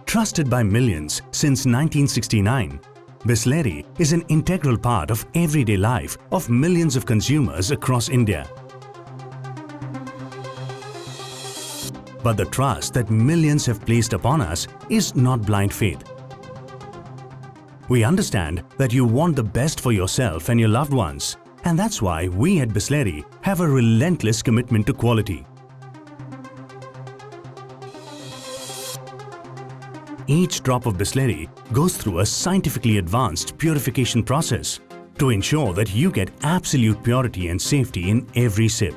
Trusted by millions since 1969, Bisleri is an integral part of everyday life of millions of consumers across India. But the trust that millions have placed upon us is not blind faith. We understand that you want the best for yourself and your loved ones, and that's why we at Bisleri have a relentless commitment to quality. Each drop of Bisleri goes through a scientifically advanced purification process to ensure that you get absolute purity and safety in every sip.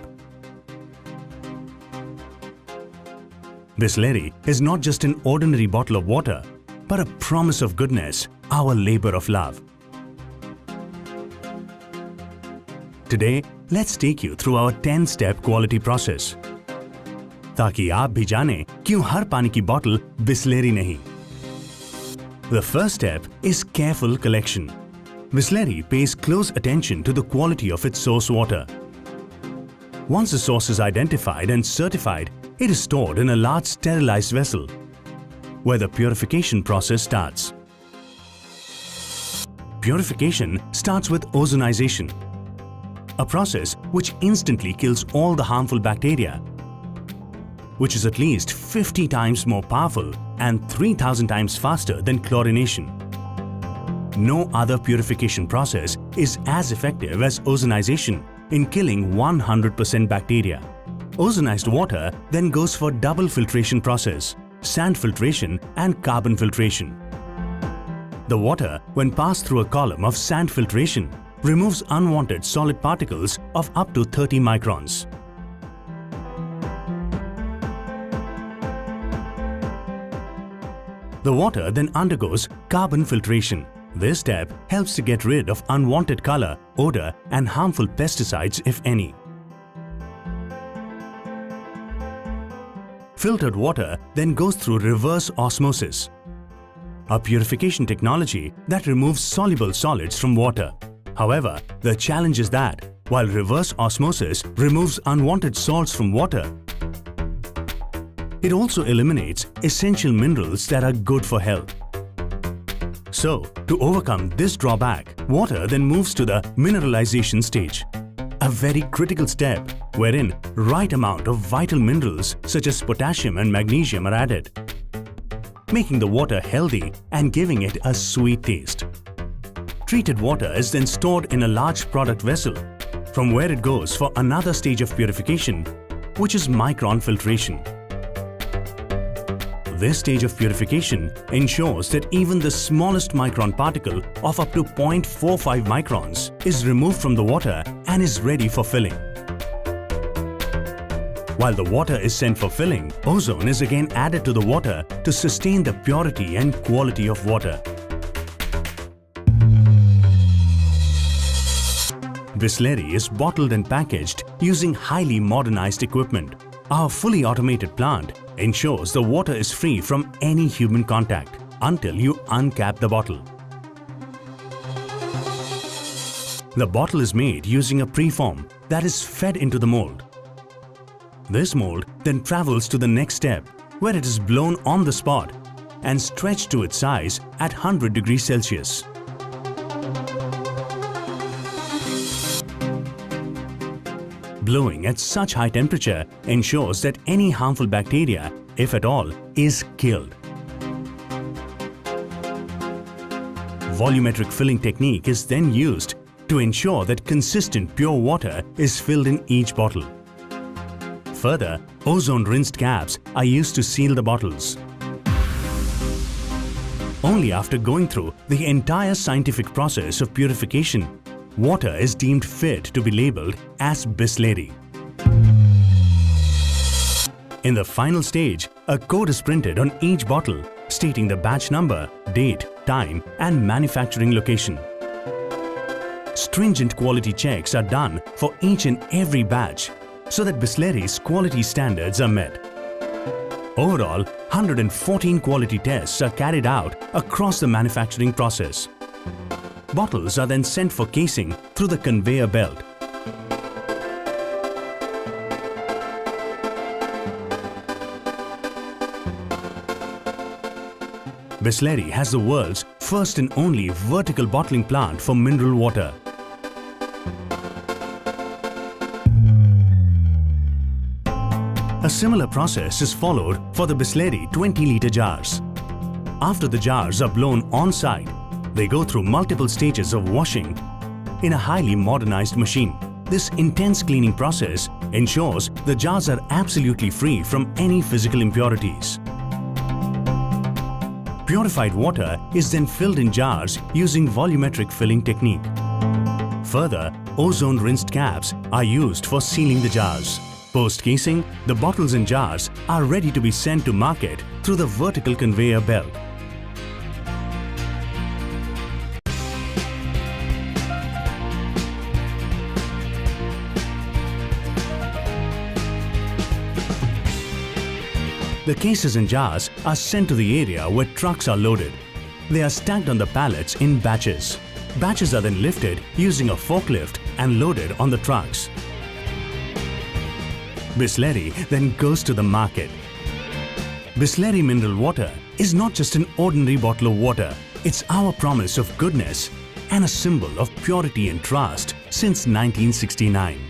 Bisleri is not just an ordinary bottle of water, but a promise of goodness, our labor of love. Today, let's take you through our 10-step quality process, ताकि आप भी जानें क्यों हर पानी की bottle Bisleri नहीं। The first step is careful collection. Bisleri pays close attention to the quality of its source water. Once the source is identified and certified, it is stored in a large sterilized vessel, where the purification process starts. Purification starts with ozonization, a process which instantly kills all the harmful bacteria, which is at least 50 times more powerful and 3,000 times faster than chlorination. No other purification process is as effective as ozonization in killing 100% bacteria. Ozonized water then goes for double filtration process, sand filtration and carbon filtration. The water, when passed through a column of sand filtration, removes unwanted solid particles of up to 30 microns. The water then undergoes carbon filtration. This step helps to get rid of unwanted color, odor and harmful pesticides if any. Filtered water then goes through reverse osmosis, a purification technology that removes soluble solids from water. However, the challenge is that while reverse osmosis removes unwanted salts from water, it also eliminates essential minerals that are good for health. So, to overcome this drawback, water then moves to the mineralization stage, a very critical step wherein right amount of vital minerals such as potassium and magnesium are added, making the water healthy and giving it a sweet taste. Treated water is then stored in a large product vessel, from where it goes for another stage of purification, which is micron filtration. This stage of purification ensures that even the smallest micron particle of up to 0.45 microns is removed from the water and is ready for filling. While the water is sent for filling, ozone is again added to the water to sustain the purity and quality of water. Bisleri is bottled and packaged using highly modernized equipment. Our fully automated plant ensures the water is free from any human contact until you uncap the bottle. The bottle is made using a preform that is fed into the mold. This mold then travels to the next step, where it is blown on the spot and stretched to its size at 100 degrees Celsius. Blowing at such high temperature ensures that any harmful bacteria, if at all, is killed. Volumetric filling technique is then used to ensure that consistent pure water is filled in each bottle. Further, ozone-rinsed caps are used to seal the bottles. Only after going through the entire scientific process of purification, water is deemed fit to be labeled as Bisleri. In the final stage, a code is printed on each bottle stating the batch number, date, time and manufacturing location. Stringent quality checks are done for each and every batch so that Bisleri's quality standards are met. Overall, 114 quality tests are carried out across the manufacturing process. Bottles are then sent for casing through the conveyor belt. Bisleri has the world's first and only vertical bottling plant for mineral water. A similar process is followed for the Bisleri 20-litre jars. After the jars are blown on-site, they go through multiple stages of washing in a highly modernized machine. This intense cleaning process ensures the jars are absolutely free from any physical impurities. Purified water is then filled in jars using volumetric filling technique. Further, ozone-rinsed caps are used for sealing the jars. Post-casing, the bottles and jars are ready to be sent to market through the vertical conveyor belt. The cases and jars are sent to the area where trucks are loaded. They are stacked on the pallets in batches. Batches are then lifted using a forklift and loaded on the trucks. Bisleri then goes to the market. Bisleri mineral water is not just an ordinary bottle of water. It's our promise of goodness and a symbol of purity and trust since 1969.